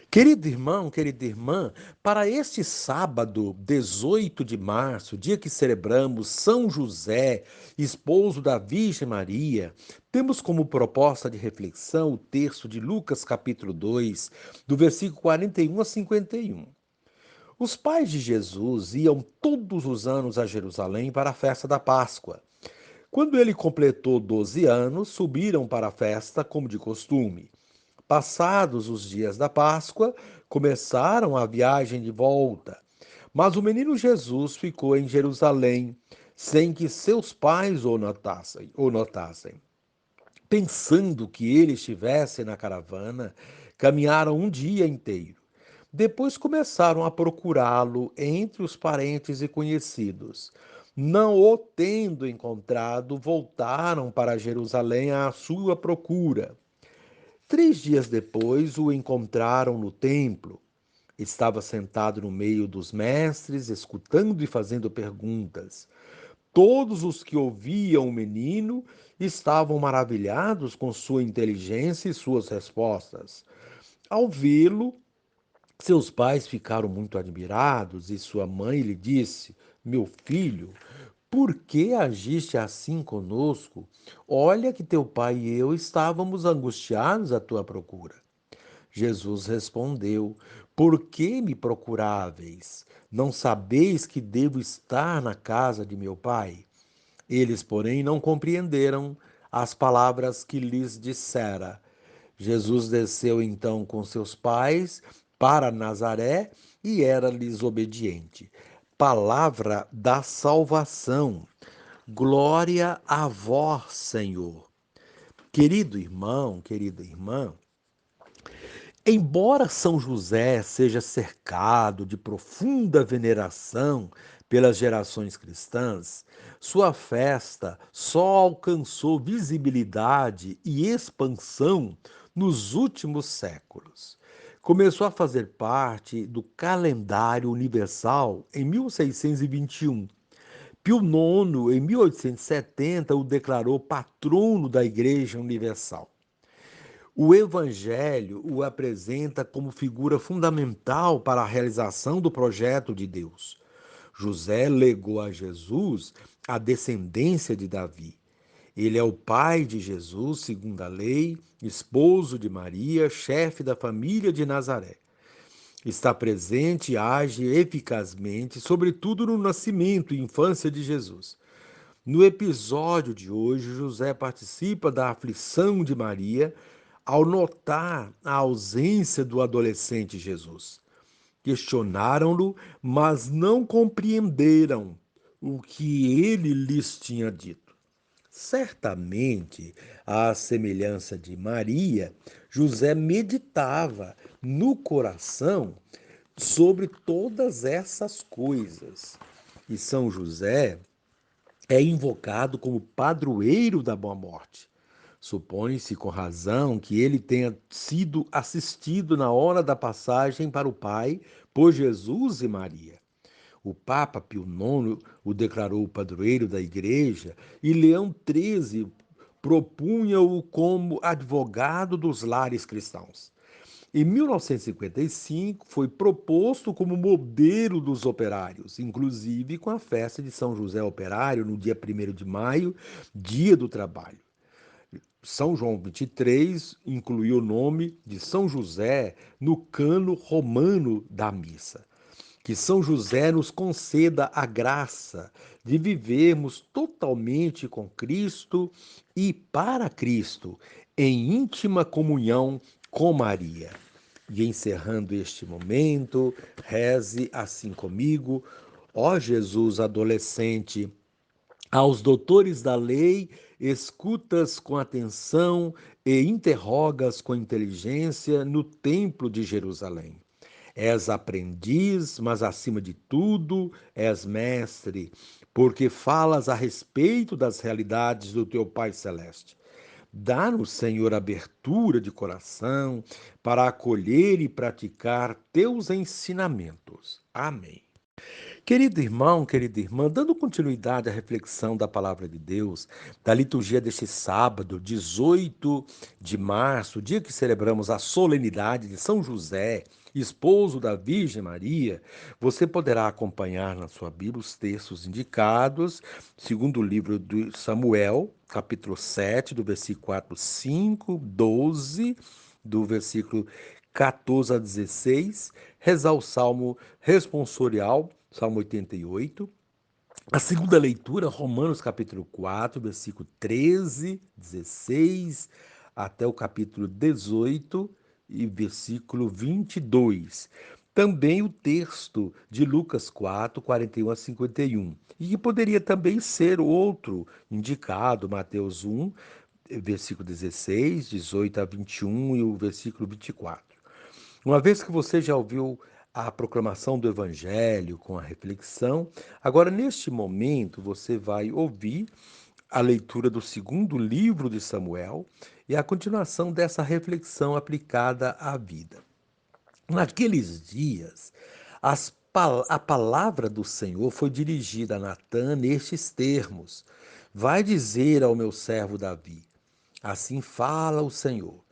Querido irmão, querida irmã, para este sábado, 18 de março, dia que celebramos São José, esposo da Virgem Maria, temos como proposta de reflexão o texto de Lucas, capítulo 2, do versículo 41 a 51. Os pais de Jesus iam todos os anos a Jerusalém para a festa da Páscoa. Quando ele completou 12 anos, subiram para a festa como de costume. Passados os dias da Páscoa, começaram a viagem de volta. Mas o menino Jesus ficou em Jerusalém, sem que seus pais o notassem. Pensando que ele estivesse na caravana, caminharam um dia inteiro. Depois começaram a procurá-lo entre os parentes e conhecidos. Não o tendo encontrado, voltaram para Jerusalém à sua procura. 3 dias depois o encontraram no templo. Estava sentado no meio dos mestres, escutando e fazendo perguntas. Todos os que ouviam o menino estavam maravilhados com sua inteligência e suas respostas. Ao vê-lo, seus pais ficaram muito admirados e sua mãe lhe disse: Meu filho, por que agiste assim conosco? Olha que teu pai e eu estávamos angustiados à tua procura. Jesus respondeu: Por que me procuráveis? Não sabeis que devo estar na casa de meu pai? Eles, porém, não compreenderam as palavras que lhes dissera. Jesus desceu então com seus pais para Nazaré e era-lhes obediente. Palavra da salvação. Glória a vós, Senhor. Querido irmão, querida irmã, embora São José seja cercado de profunda veneração pelas gerações cristãs, sua festa só alcançou visibilidade e expansão nos últimos séculos. Começou a fazer parte do calendário universal em 1621. Pio IX, em 1870, o declarou patrono da Igreja Universal. O Evangelho o apresenta como figura fundamental para a realização do projeto de Deus. José legou a Jesus a descendência de Davi. Ele é o pai de Jesus, segundo a lei, esposo de Maria, chefe da família de Nazaré. Está presente e age eficazmente, sobretudo no nascimento e infância de Jesus. No episódio de hoje, José participa da aflição de Maria ao notar a ausência do adolescente Jesus. Questionaram-no, mas não compreenderam o que ele lhes tinha dito. Certamente, à semelhança de Maria, José meditava no coração sobre todas essas coisas. E São José é invocado como padroeiro da boa morte. Supõe-se com razão que ele tenha sido assistido na hora da passagem para o Pai por Jesus e Maria. O Papa Pio IX o declarou padroeiro da Igreja e Leão XIII propunha-o como advogado dos lares cristãos. Em 1955, foi proposto como modelo dos operários, inclusive com a festa de São José Operário no dia 1º de maio, Dia do Trabalho. São João 23 incluiu o nome de São José no cano romano da missa. Que São José nos conceda a graça de vivermos totalmente com Cristo e para Cristo, em íntima comunhão com Maria. E encerrando este momento, reze assim comigo: ó Jesus adolescente, aos doutores da lei, escutas com atenção e interrogas com inteligência no templo de Jerusalém. És aprendiz, mas acima de tudo és mestre, porque falas a respeito das realidades do teu Pai Celeste. Dá-nos, Senhor, abertura de coração para acolher e praticar teus ensinamentos. Amém. Querido irmão, querida irmã, dando continuidade à reflexão da palavra de Deus, da liturgia deste sábado, 18 de março, dia que celebramos a solenidade de São José, esposo da Virgem Maria, você poderá acompanhar na sua Bíblia os textos indicados, segundo o livro de Samuel, capítulo 7, do versículo 4, 5, 12, do versículo 14 a 16, rezar o salmo responsorial, Salmo 88. A segunda leitura, Romanos capítulo 4, versículo 13, 16, até o capítulo 18 e versículo 22. Também o texto de Lucas 4, 41 a 51. E que poderia também ser outro indicado, Mateus 1, versículo 16, 18 a 21 e o versículo 24. Uma vez que você já ouviu a proclamação do Evangelho com a reflexão, agora neste momento você vai ouvir a leitura do segundo livro de Samuel e a continuação dessa reflexão aplicada à vida. Naqueles dias, a palavra do Senhor foi dirigida a Natã nestes termos: Vai dizer ao meu servo Davi: Assim fala o Senhor.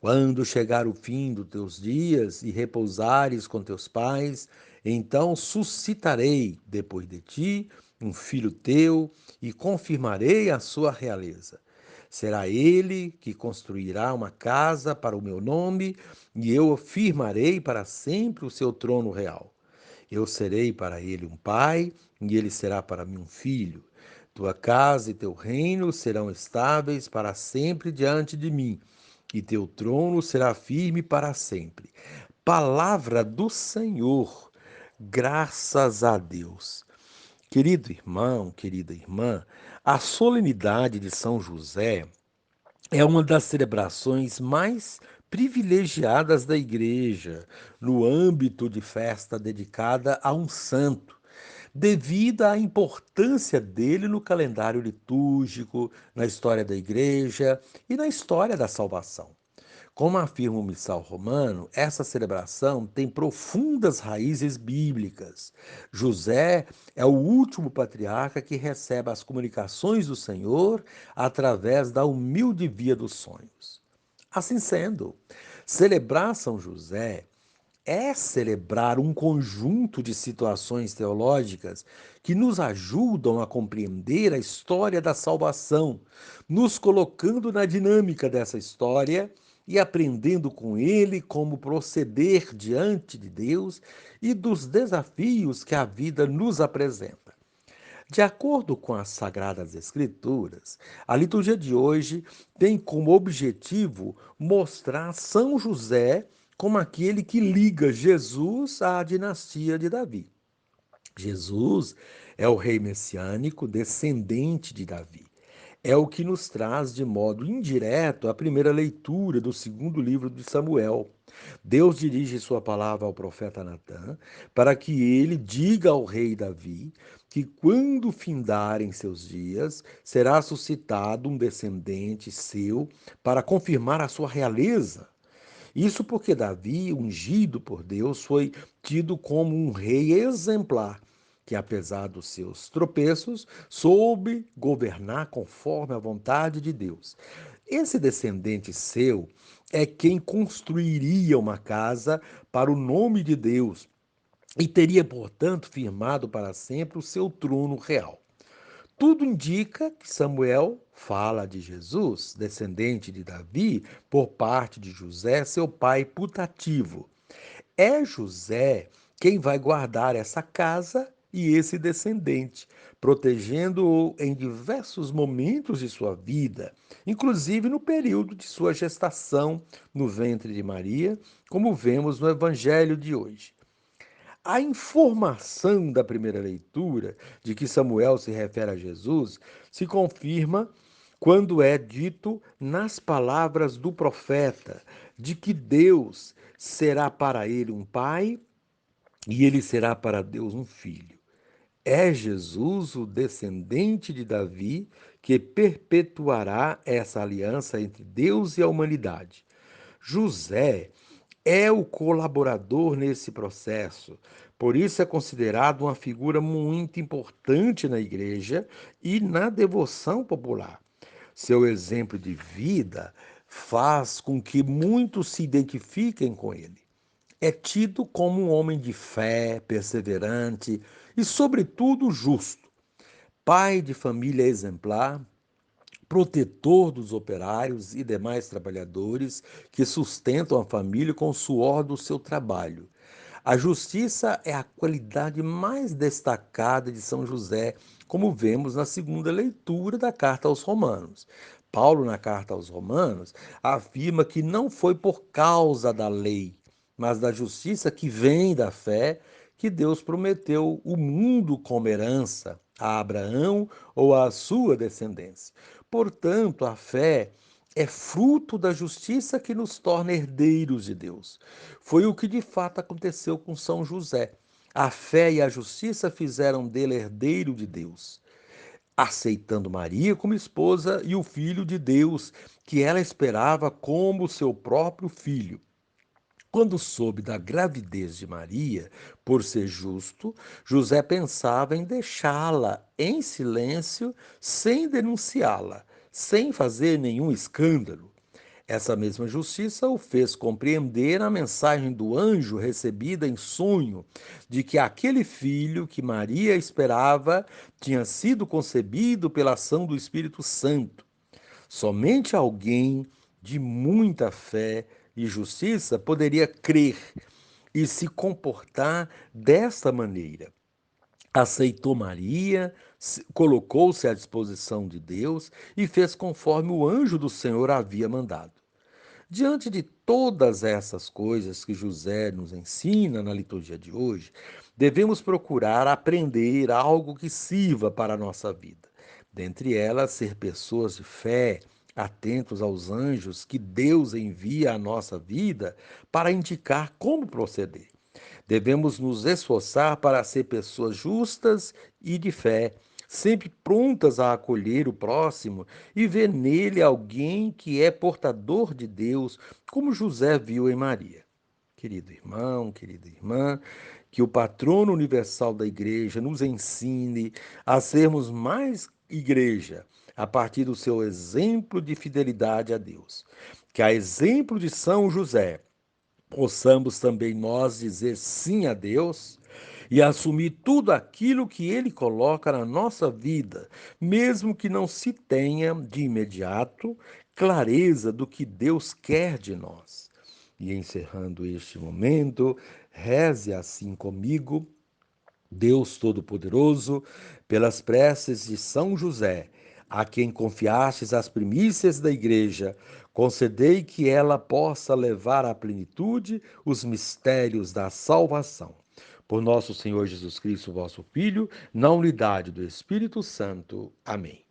Quando chegar o fim dos teus dias e repousares com teus pais, então suscitarei depois de ti um filho teu e confirmarei a sua realeza. Será ele que construirá uma casa para o meu nome, e eu firmarei para sempre o seu trono real. Eu serei para ele um pai, e ele será para mim um filho. Tua casa e teu reino serão estáveis para sempre diante de mim, e teu trono será firme para sempre. Palavra do Senhor, graças a Deus. Querido irmão, querida irmã, a solenidade de São José é uma das celebrações mais privilegiadas da igreja, no âmbito de festa dedicada a um santo, devido à importância dele no calendário litúrgico, na história da igreja e na história da salvação. Como afirma o missal romano, essa celebração tem profundas raízes bíblicas. José é o último patriarca que recebe as comunicações do Senhor através da humilde via dos sonhos. Assim sendo, celebrar São José é celebrar um conjunto de situações teológicas que nos ajudam a compreender a história da salvação, nos colocando na dinâmica dessa história e aprendendo com ele como proceder diante de Deus e dos desafios que a vida nos apresenta. De acordo com as Sagradas Escrituras, a liturgia de hoje tem como objetivo mostrar São José como aquele que liga Jesus à dinastia de Davi. Jesus é o rei messiânico, descendente de Davi. É o que nos traz de modo indireto a primeira leitura do segundo livro de Samuel. Deus dirige sua palavra ao profeta Natã para que ele diga ao rei Davi que quando findarem seus dias, será suscitado um descendente seu para confirmar a sua realeza. Isso porque Davi, ungido por Deus, foi tido como um rei exemplar, que apesar dos seus tropeços, soube governar conforme a vontade de Deus. Esse descendente seu é quem construiria uma casa para o nome de Deus e teria, portanto, firmado para sempre o seu trono real. Tudo indica que Samuel fala de Jesus, descendente de Davi, por parte de José, seu pai putativo. É José quem vai guardar essa casa e esse descendente, protegendo-o em diversos momentos de sua vida, inclusive no período de sua gestação no ventre de Maria, como vemos no evangelho de hoje. A informação da primeira leitura de que Samuel se refere a Jesus se confirma quando é dito nas palavras do profeta de que Deus será para ele um pai e ele será para Deus um filho. É Jesus, o descendente de Davi, que perpetuará essa aliança entre Deus e a humanidade. José é o colaborador nesse processo, Por isso é considerado uma figura muito importante na igreja e na devoção popular. Seu exemplo de vida faz com que muitos se identifiquem com ele. É tido como um homem de fé, perseverante e, sobretudo, justo. Pai de família exemplar, protetor dos operários e demais trabalhadores que sustentam a família com o suor do seu trabalho. A justiça é a qualidade mais destacada de São José, como vemos na segunda leitura da carta aos Romanos. Paulo, na carta aos Romanos, afirma que não foi por causa da lei, mas da justiça que vem da fé, que Deus prometeu o mundo como herança a Abraão ou à sua descendência. Portanto, a fé é fruto da justiça que nos torna herdeiros de Deus. Foi o que de fato aconteceu com São José. A fé e a justiça fizeram dele herdeiro de Deus, aceitando Maria como esposa e o filho de Deus, que ela esperava como seu próprio filho. Quando soube da gravidez de Maria, por ser justo, José pensava em deixá-la em silêncio, sem denunciá-la, sem fazer nenhum escândalo. Essa mesma justiça o fez compreender a mensagem do anjo recebida em sonho, de que aquele filho que Maria esperava tinha sido concebido pela ação do Espírito Santo. Somente alguém de muita fé e justiça poderia crer e se comportar desta maneira. Aceitou Maria, colocou-se à disposição de Deus e fez conforme o anjo do Senhor havia mandado. Diante de todas essas coisas que José nos ensina na liturgia de hoje, devemos procurar aprender algo que sirva para a nossa vida. Dentre elas, ser pessoas de fé, atentos aos anjos que Deus envia à nossa vida para indicar como proceder. Devemos nos esforçar para ser pessoas justas e de fé, sempre prontas a acolher o próximo e ver nele alguém que é portador de Deus, como José viu em Maria. Querido irmão, querida irmã, que o patrono universal da igreja nos ensine a sermos mais igreja a partir do seu exemplo de fidelidade a Deus. Que, a exemplo de São José, possamos também nós dizer sim a Deus e assumir tudo aquilo que Ele coloca na nossa vida, mesmo que não se tenha de imediato clareza do que Deus quer de nós. E encerrando este momento, reze assim comigo. Deus Todo-Poderoso, pelas preces de São José, a quem confiastes as primícias da Igreja, concedei que ela possa levar à plenitude os mistérios da salvação. Por nosso Senhor Jesus Cristo, vosso Filho, na unidade do Espírito Santo. Amém.